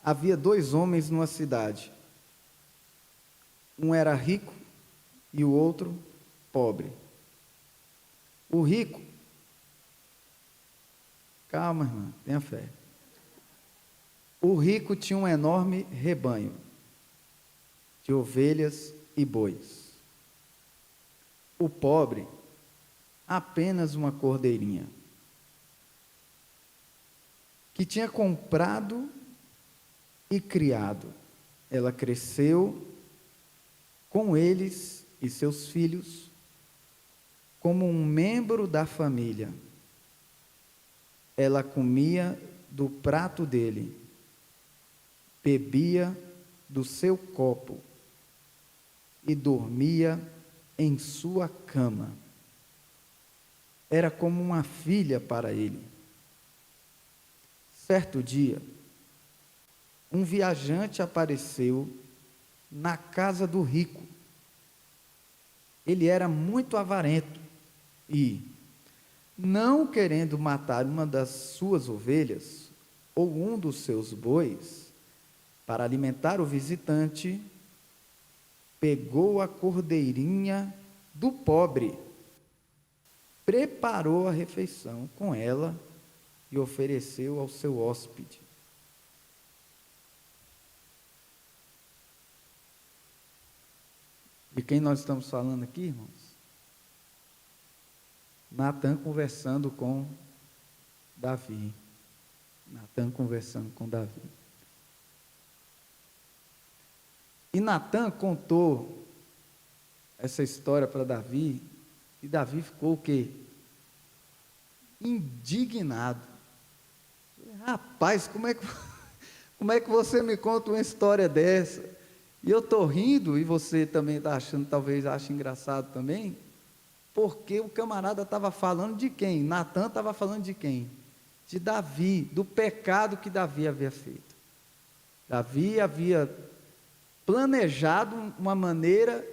Havia dois homens numa cidade. Um era rico e o outro pobre. O rico, calma, irmã, tenha fé. O rico tinha um enorme rebanho de ovelhas e bois. O pobre, apenas uma cordeirinha, que tinha comprado e criado. Ela cresceu com eles e seus filhos, como um membro da família. Ela comia do prato dele, bebia do seu copo e dormia em sua cama. Era como uma filha para ele. Certo dia, um viajante apareceu na casa do rico. Ele era muito avarento e, não querendo matar uma das suas ovelhas ou um dos seus bois, para alimentar o visitante, pegou a cordeirinha do pobre, preparou a refeição com ela e ofereceu ao seu hóspede. De quem nós estamos falando aqui, irmãos? Natã conversando com Davi. Natã conversando com Davi. E Natã contou essa história para Davi, e Davi ficou o quê? Indignado. Rapaz, como é que você me conta uma história dessa? E eu estou rindo, e você também está achando, talvez ache engraçado também, porque o camarada estava falando de quem? Natã estava falando de quem? De Davi, do pecado que Davi havia feito. Davi havia planejado uma maneira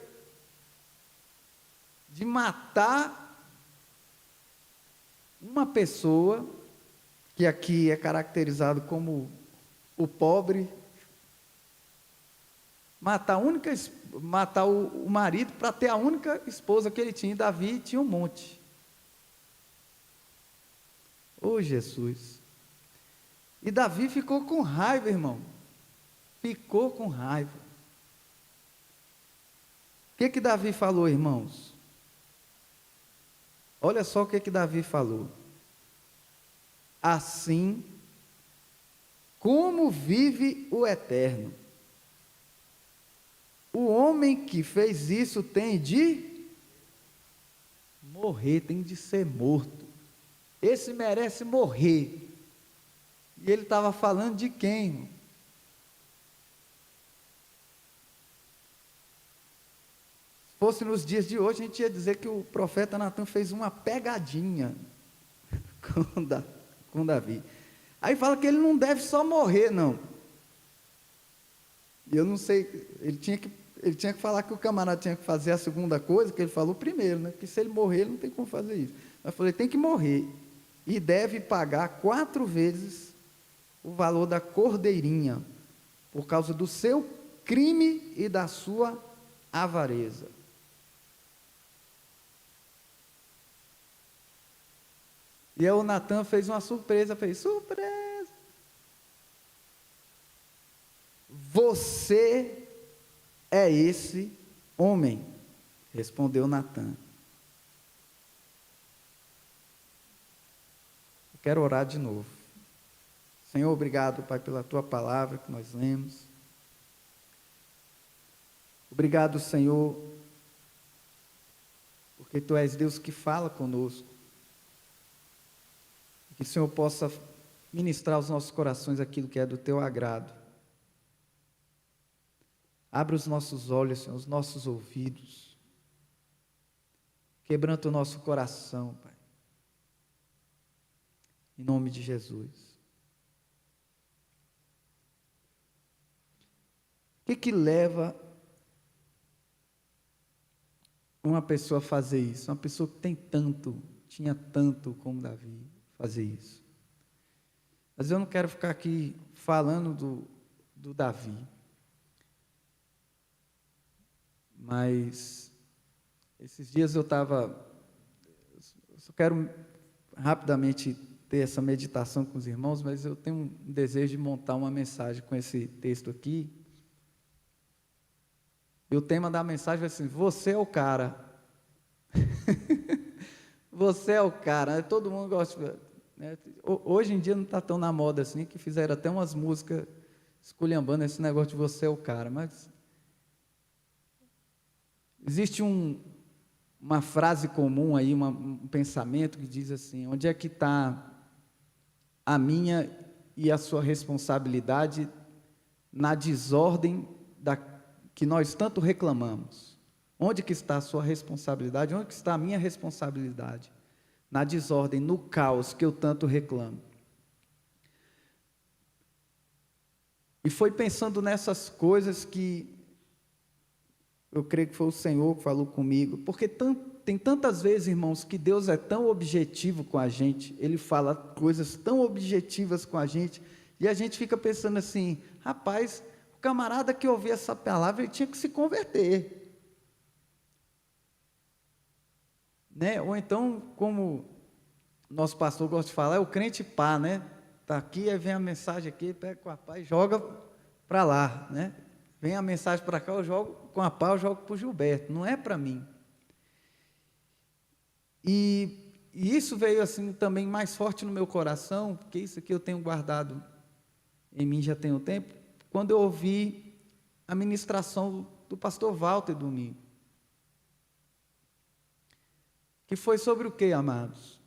de matar uma pessoa, que aqui é caracterizado como o pobre, matar o marido para ter a única esposa que ele tinha. E Davi tinha um monte. Oh, Jesus! E Davi ficou com raiva, irmão. Ficou com raiva. O que Davi falou, irmãos? Olha só o que Davi falou. Assim como vive o Eterno, o homem que fez isso tem de morrer, tem de ser morto. Esse merece morrer. E ele estava falando de quem, irmão? Se fosse nos dias de hoje, a gente ia dizer que o profeta Natã fez uma pegadinha com Davi. Aí fala que ele não deve só morrer, não. E eu não sei, ele tinha que falar que o camarada tinha que fazer a segunda coisa, que ele falou primeiro, né? Porque se ele morrer, ele não tem como fazer isso. Mas falou, ele tem que morrer. E deve pagar 4 vezes o valor da cordeirinha, por causa do seu crime e da sua avareza. E aí o Natã fez uma surpresa, surpresa! Você é esse homem, respondeu Natã. Eu quero orar de novo. Senhor, obrigado, Pai, pela Tua palavra que nós lemos. Obrigado, Senhor, porque Tu és Deus que fala conosco. Que o Senhor possa ministrar aos nossos corações aquilo que é do Teu agrado. Abra os nossos olhos, Senhor, os nossos ouvidos. Quebranta o nosso coração, Pai. Em nome de Jesus. O que leva uma pessoa a fazer isso? Uma pessoa que tinha tanto como Davi, fazer isso. Mas eu não quero ficar aqui falando do Davi. Mas esses dias eu só quero rapidamente ter essa meditação com os irmãos, mas eu tenho um desejo de montar uma mensagem com esse texto aqui. E o tema da mensagem vai ser assim: você é o cara. Você é o cara, né? Todo mundo gosta, né? Hoje em dia não está tão na moda assim, que fizeram até umas músicas esculhambando esse negócio de você é o cara, mas existe uma frase comum aí, um pensamento que diz assim: onde é que está a minha e a sua responsabilidade na desordem que nós tanto reclamamos? Onde que está a sua responsabilidade? Onde que está a minha responsabilidade? Na desordem, no caos que eu tanto reclamo. E foi pensando nessas coisas que eu creio que foi o Senhor que falou comigo, porque tem tantas vezes, irmãos, que Deus é tão objetivo com a gente, Ele fala coisas tão objetivas com a gente, e a gente fica pensando assim: rapaz, o camarada que ouvia essa palavra, ele tinha que se converter. Né? Ou então, como nosso pastor gosta de falar, é o crente pá, né? Está aqui, aí vem a mensagem aqui, pega com a pá e joga para lá, né? Vem a mensagem para cá, eu jogo com a pá, eu jogo para o Gilberto, não é para mim. E isso veio assim também mais forte no meu coração, porque isso aqui eu tenho guardado em mim já tem um tempo, quando eu ouvi a ministração do pastor Walter domingo. Que foi sobre o que, amados?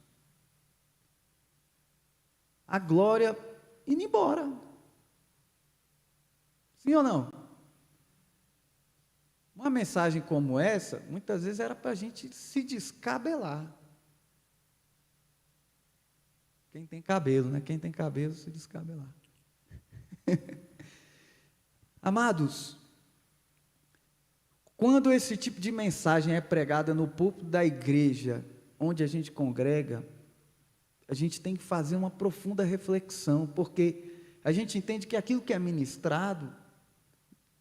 A glória indo embora. Sim ou não? Uma mensagem como essa, muitas vezes era para a gente se descabelar. Quem tem cabelo, né? Quem tem cabelo se descabelar. Amados, quando esse tipo de mensagem é pregada no púlpito da igreja, onde a gente congrega, a gente tem que fazer uma profunda reflexão, porque a gente entende que aquilo que é ministrado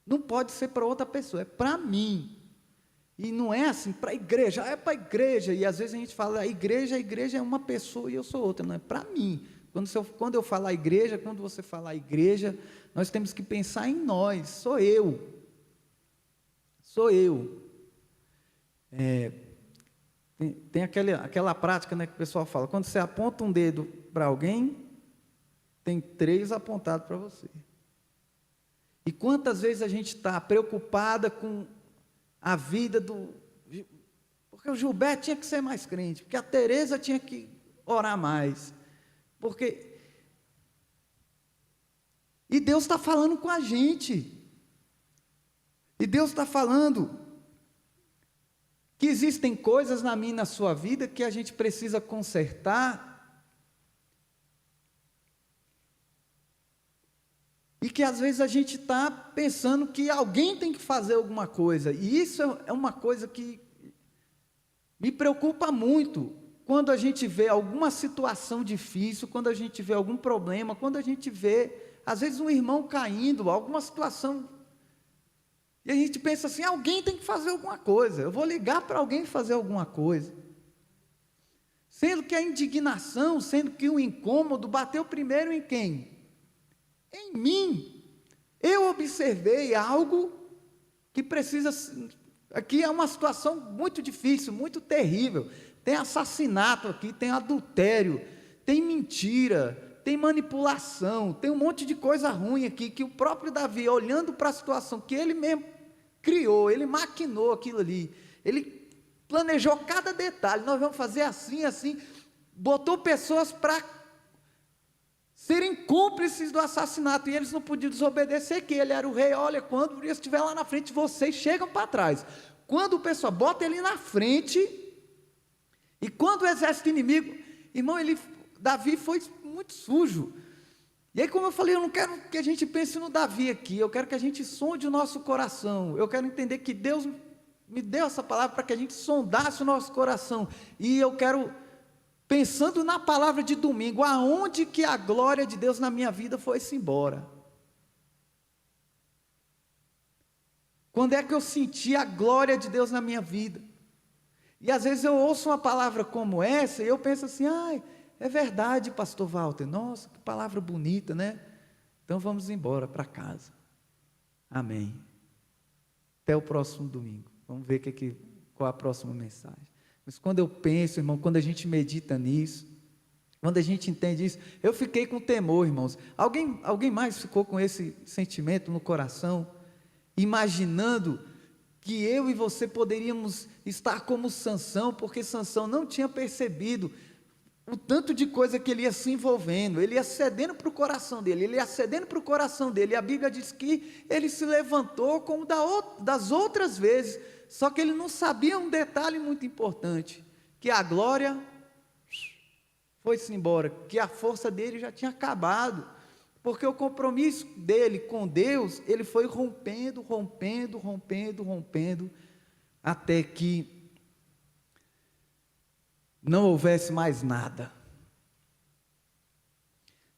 não pode ser para outra pessoa, é para mim. E não é assim, para a igreja, é para a igreja. E às vezes a gente fala, a igreja é uma pessoa e eu sou outra, não é para mim. Quando eu falar igreja, quando você falar igreja, nós temos que pensar em nós, sou eu. Tem aquela prática, né, que o pessoal fala, quando você aponta um dedo para alguém, tem 3 apontados para você. E quantas vezes a gente está preocupada com a vida porque o Gilberto tinha que ser mais crente, porque a Tereza tinha que orar mais, e Deus está falando com a gente. E Deus está falando que existem coisas na minha e na sua vida que a gente precisa consertar, e que às vezes a gente está pensando que alguém tem que fazer alguma coisa, e isso é uma coisa que me preocupa muito, quando a gente vê alguma situação difícil, quando a gente vê algum problema, quando a gente vê, às vezes, um irmão caindo, alguma situação. E a gente pensa assim, alguém tem que fazer alguma coisa, eu vou ligar para alguém fazer alguma coisa. Sendo que a indignação, sendo que o incômodo bateu primeiro em quem? Em mim. Eu observei algo que precisa... Aqui é uma situação muito difícil, muito terrível. Tem assassinato aqui, tem adultério, tem mentira, tem manipulação, tem um monte de coisa ruim aqui, que o próprio Davi, olhando para a situação que ele mesmo criou, ele maquinou aquilo ali, ele planejou cada detalhe, nós vamos fazer assim, assim, botou pessoas para serem cúmplices do assassinato, e eles não podiam desobedecer, que ele era o rei. Olha, quando ele estiver lá na frente, vocês chegam para trás. Quando o pessoal bota ele na frente, e quando o exército inimigo, irmão, Davi foi muito sujo. E aí, como eu falei, eu não quero que a gente pense no Davi aqui, eu quero que a gente sonde o nosso coração, eu quero entender que Deus me deu essa palavra para que a gente sondasse o nosso coração, e eu quero, pensando na palavra de domingo, aonde que a glória de Deus na minha vida foi-se embora? Quando é que eu senti a glória de Deus na minha vida? E às vezes eu ouço uma palavra como essa e eu penso assim, é verdade, pastor Walter, nossa, que palavra bonita, né? Então vamos embora para casa. Amém. Até o próximo domingo. Vamos ver qual a próxima mensagem. Mas quando eu penso, irmão, quando a gente medita nisso, quando a gente entende isso, eu fiquei com temor, irmãos. Alguém mais ficou com esse sentimento no coração, imaginando que eu e você poderíamos estar como Sansão, porque Sansão não tinha percebido o tanto de coisa que ele ia se envolvendo, ele ia cedendo para o coração dele, e a Bíblia diz que ele se levantou como das outras vezes, só que ele não sabia um detalhe muito importante, que a glória foi-se embora, que a força dele já tinha acabado, porque o compromisso dele com Deus, ele foi rompendo, até que não houvesse mais nada.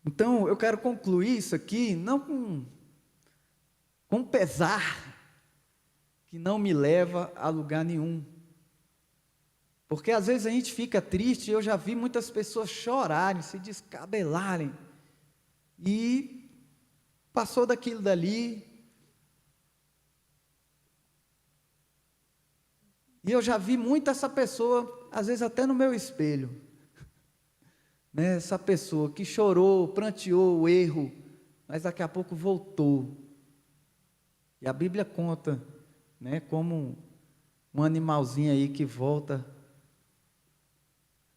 Então, eu quero concluir isso aqui, não com pesar, que não me leva a lugar nenhum. Porque às vezes a gente fica triste, eu já vi muitas pessoas chorarem, se descabelarem, e passou daquilo dali. E eu já vi muito essa pessoa, às vezes até no meu espelho, né? Essa pessoa que chorou, pranteou o erro, mas daqui a pouco voltou. E a Bíblia conta, né, como um animalzinho aí que volta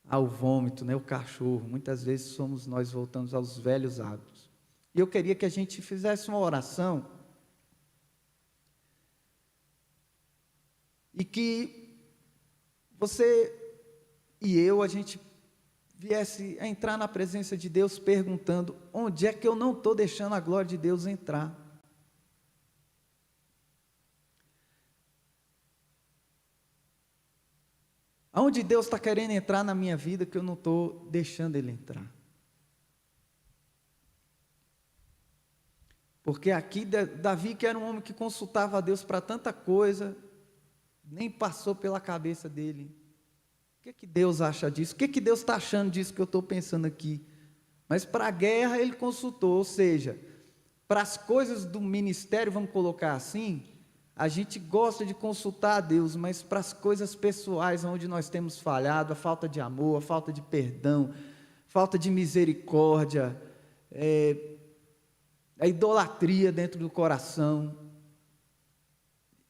ao vômito, né, o cachorro. Muitas vezes somos nós voltamos aos velhos hábitos. E eu queria que a gente fizesse uma oração e que você e eu, a gente viesse a entrar na presença de Deus perguntando: onde é que eu não estou deixando a glória de Deus entrar? Aonde Deus está querendo entrar na minha vida que eu não estou deixando Ele entrar? Porque aqui Davi, que era um homem que consultava a Deus para tanta coisa, nem passou pela cabeça dele. O que Deus acha disso? O que Deus está achando disso que eu estou pensando aqui? Mas para a guerra ele consultou, ou seja, para as coisas do ministério, vamos colocar assim, a gente gosta de consultar a Deus, mas para as coisas pessoais, onde nós temos falhado, a falta de amor, a falta de perdão, falta de misericórdia, a idolatria dentro do coração.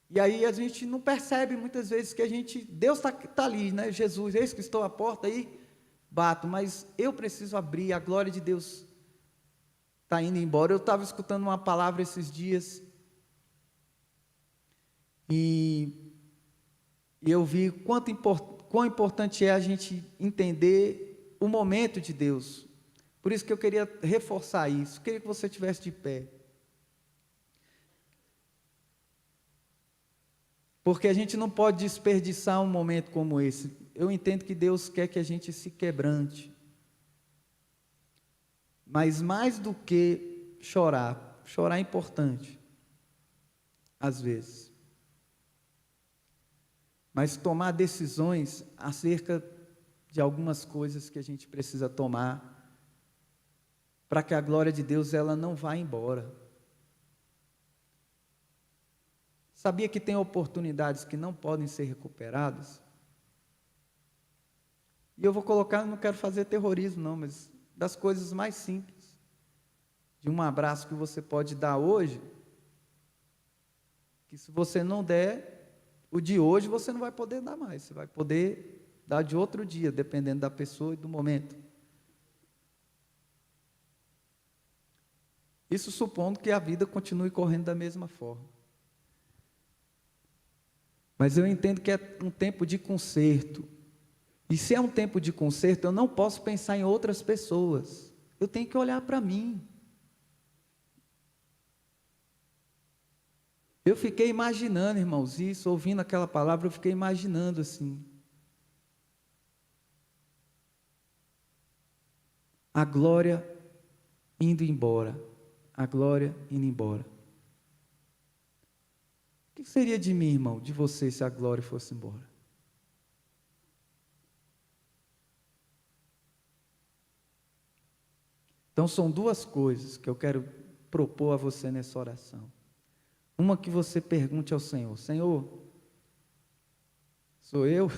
E aí a gente não percebe muitas vezes que Deus está ali, né? Jesus, eis que estou à porta aí, bato, mas eu preciso abrir, a glória de Deus está indo embora. Eu estava escutando uma palavra esses dias, e eu vi quão importante é a gente entender o momento de Deus. Por isso que eu queria reforçar isso, queria que você estivesse de pé. Porque a gente não pode desperdiçar um momento como esse. Eu entendo que Deus quer que a gente se quebrante. Mas mais do que chorar é importante, às vezes. Mas tomar decisões acerca de algumas coisas que a gente precisa tomar, para que a glória de Deus ela não vá embora. Sabia que tem oportunidades que não podem ser recuperadas? E eu vou colocar, não quero fazer terrorismo não, mas das coisas mais simples. De um abraço que você pode dar hoje, que se você não der, o de hoje você não vai poder dar mais, você vai poder dar de outro dia, dependendo da pessoa e do momento. Isso supondo que a vida continue correndo da mesma forma. Mas eu entendo que é um tempo de conserto. E se é um tempo de conserto, eu não posso pensar em outras pessoas. Eu tenho que olhar para mim. Eu fiquei imaginando, irmãos, isso, ouvindo aquela palavra, eu fiquei imaginando assim. A glória indo embora. A glória indo embora. O que seria de mim, irmão, de você, se a glória fosse embora? Então são duas coisas que eu quero propor a você nessa oração. Uma, que você pergunte ao Senhor: Senhor, sou eu?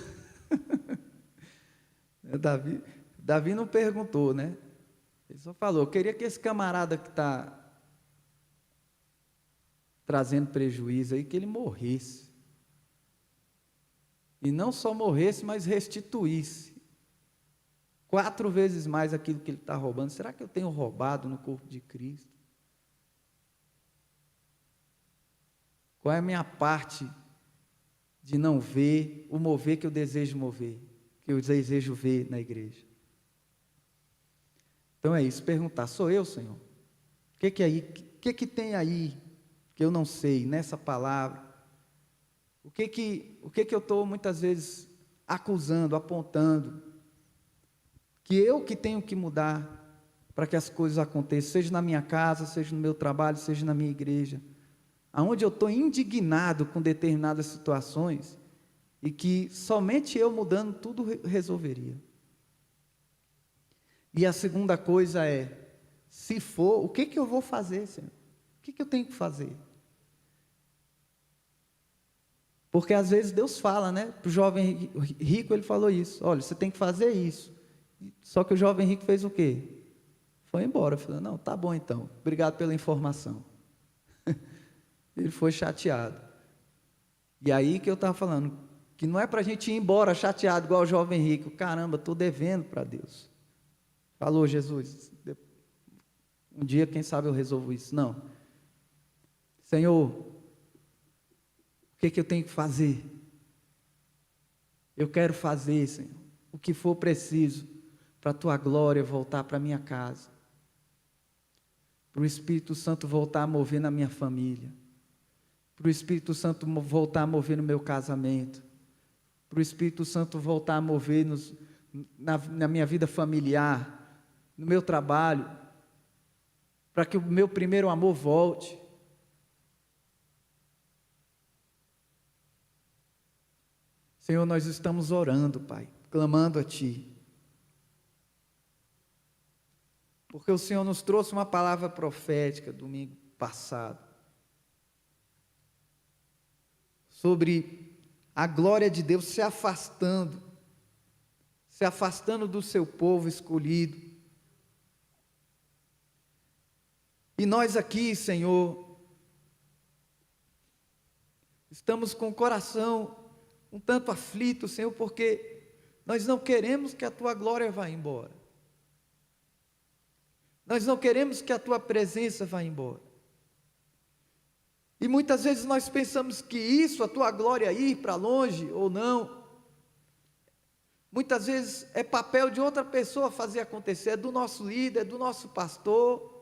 Davi não perguntou, né? Ele só falou: eu queria que esse camarada que está trazendo prejuízo aí, que ele morresse. E não só morresse, mas restituísse 4 vezes mais aquilo que ele está roubando. Será que eu tenho roubado no corpo de Cristo? Qual é a minha parte de não ver o mover que eu desejo mover, que eu desejo ver na igreja? Então é isso, perguntar: sou eu, Senhor? O que tem aí que eu não sei nessa palavra? O que eu estou muitas vezes acusando, apontando, que eu que tenho que mudar para que as coisas aconteçam, seja na minha casa, seja no meu trabalho, seja na minha igreja, aonde eu estou indignado com determinadas situações e que somente eu mudando tudo resolveria. E a segunda coisa é: se for, o que eu vou fazer, Senhor? O que eu tenho que fazer? Porque às vezes Deus fala, né? Para o jovem rico ele falou isso: olha, você tem que fazer isso. Só que o jovem rico fez o quê? Foi embora. Falou: não, tá bom então, obrigado pela informação. Ele foi chateado. E aí que eu estava falando, que não é para a gente ir embora chateado igual o jovem rico. Caramba, estou devendo para Deus. Falou: Jesus, um dia quem sabe eu resolvo isso. Não. Senhor, o que eu tenho que fazer? Eu quero fazer, Senhor, o que for preciso para a Tua glória voltar para a minha casa, para o Espírito Santo voltar a mover na minha família, para o Espírito Santo voltar a mover no meu casamento, para o Espírito Santo voltar a mover na minha vida familiar, no meu trabalho, para que o meu primeiro amor volte. Senhor, nós estamos orando, Pai, clamando a Ti, porque o Senhor nos trouxe uma palavra profética domingo passado, sobre a glória de Deus se afastando do seu povo escolhido. E nós aqui, Senhor, estamos com o coração um tanto aflito, Senhor, porque nós não queremos que a Tua glória vá embora. Nós não queremos que a Tua presença vá embora. E muitas vezes nós pensamos que isso, a Tua glória ir para longe ou não, muitas vezes é papel de outra pessoa fazer acontecer, é do nosso líder, é do nosso pastor.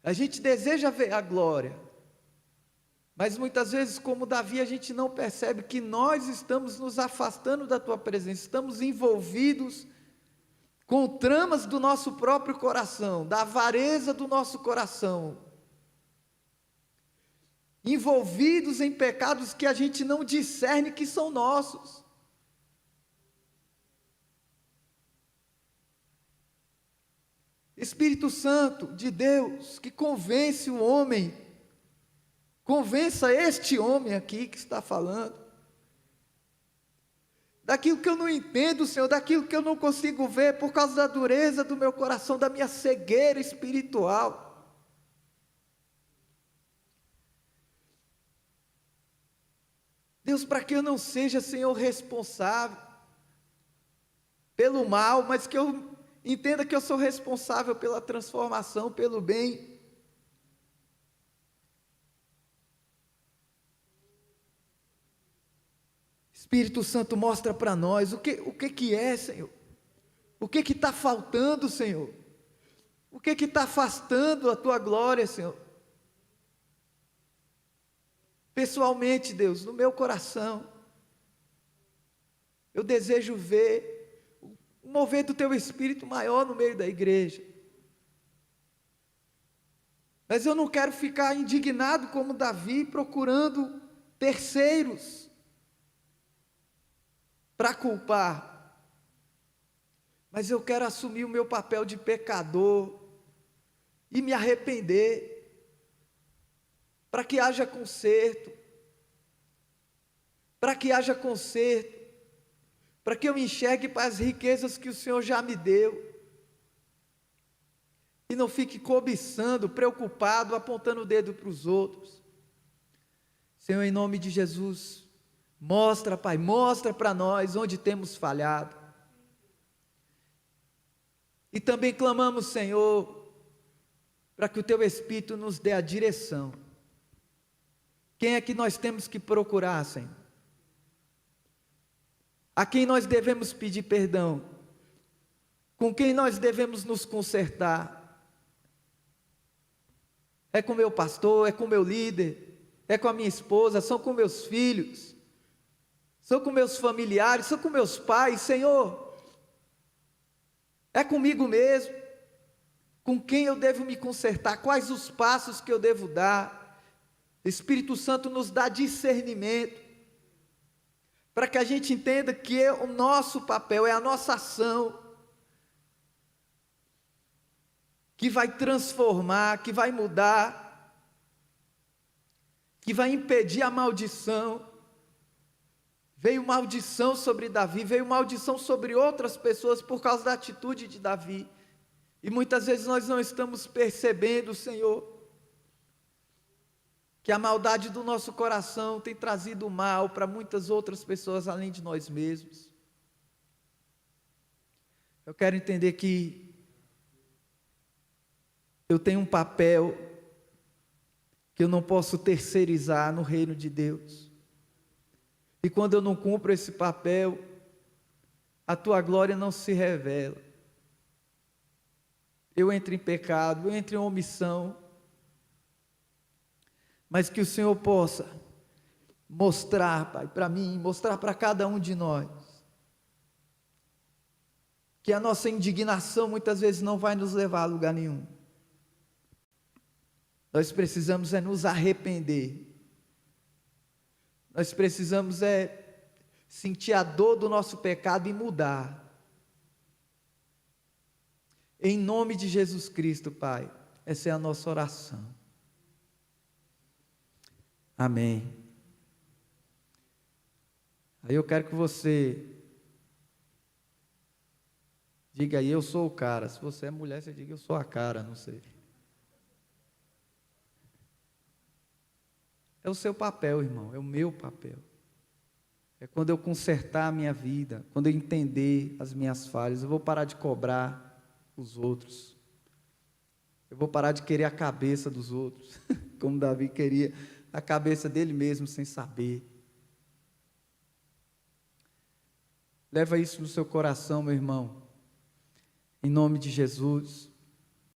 A gente deseja ver a glória, mas muitas vezes, como Davi, a gente não percebe que nós estamos nos afastando da Tua presença, estamos envolvidos com tramas do nosso próprio coração, da avareza do nosso coração, envolvidos em pecados que a gente não discerne que são nossos. Espírito Santo de Deus, que convence o homem, convença este homem aqui que está falando, daquilo que eu não entendo, Senhor, daquilo que eu não consigo ver por causa da dureza do meu coração, da minha cegueira espiritual. Deus, para que eu não seja, Senhor, responsável pelo mal, mas que eu entenda que eu sou responsável pela transformação, pelo bem. Espírito Santo, mostra para nós o que é, Senhor. O que está faltando, Senhor. O que está afastando a Tua glória, Senhor. Pessoalmente, Deus, no meu coração, eu desejo ver o mover do Teu Espírito maior no meio da igreja. Mas eu não quero ficar indignado como Davi, procurando terceiros para culpar. Mas eu quero assumir o meu papel de pecador e me arrepender, para que haja conserto, para que eu enxergue para as riquezas que o Senhor já me deu, e não fique cobiçando, preocupado, apontando o dedo para os outros. Senhor, em nome de Jesus, mostra, Pai, mostra para nós onde temos falhado. E também clamamos, Senhor, para que o Teu Espírito nos dê a direção. Quem é que nós temos que procurar, Senhor? A quem nós devemos pedir perdão? Com quem nós devemos nos consertar? É com o meu pastor, é com o meu líder, é com a minha esposa, são com meus filhos, são com meus familiares, são com meus pais, Senhor. É comigo mesmo. Com quem eu devo me consertar? Quais os passos que eu devo dar? Espírito Santo nos dá discernimento, para que a gente entenda que é o nosso papel, é a nossa ação, que vai transformar, que vai mudar, que vai impedir a maldição. Veio maldição sobre Davi, veio maldição sobre outras pessoas por causa da atitude de Davi. E muitas vezes nós não estamos percebendo, Senhor, que a maldade do nosso coração tem trazido mal para muitas outras pessoas além de nós mesmos. Eu quero entender que eu tenho um papel que eu não posso terceirizar no reino de Deus. E quando eu não cumpro esse papel, a Tua glória não se revela. Eu entro em pecado, eu entro em omissão, mas que o Senhor possa mostrar, Pai, para mim, mostrar para cada um de nós, que a nossa indignação muitas vezes não vai nos levar a lugar nenhum. Nós precisamos nos arrepender. Nós precisamos sentir a dor do nosso pecado e mudar. Em nome de Jesus Cristo, Pai, essa é a nossa oração. Amém. Aí eu quero que você diga aí, eu sou o cara. Se você é mulher, você diga, eu sou a cara, não sei. É o seu papel, irmão, é o meu papel. É quando eu consertar a minha vida, quando eu entender as minhas falhas, eu vou parar de cobrar os outros. Eu vou parar de querer a cabeça dos outros, como Davi queria a cabeça dele mesmo sem saber. Leva isso no seu coração, meu irmão, em nome de Jesus.